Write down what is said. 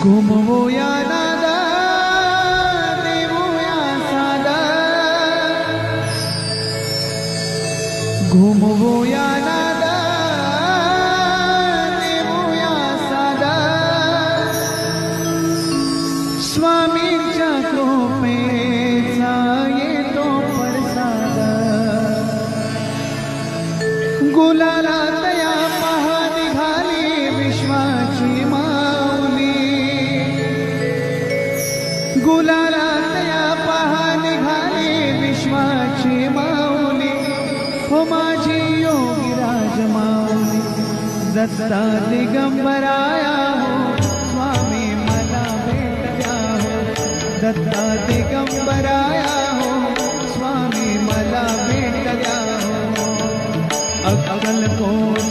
घुमवूया नादा देऊया सादा घुमवूया नादा देऊया सादा स्वामींच्या कृपेचा येतो प्रसाद गुलाला तया पहा निघाली विश्वाची गुलाला तया पहा निघाली विश्वाची माऊली हो माझी योगीराज माऊली दत्ता दिगंबराया हो स्वामी मला भेट द्या हो दत्ता दिगंबराया हो स्वामी मला भेट द्या हो अक्कलकोट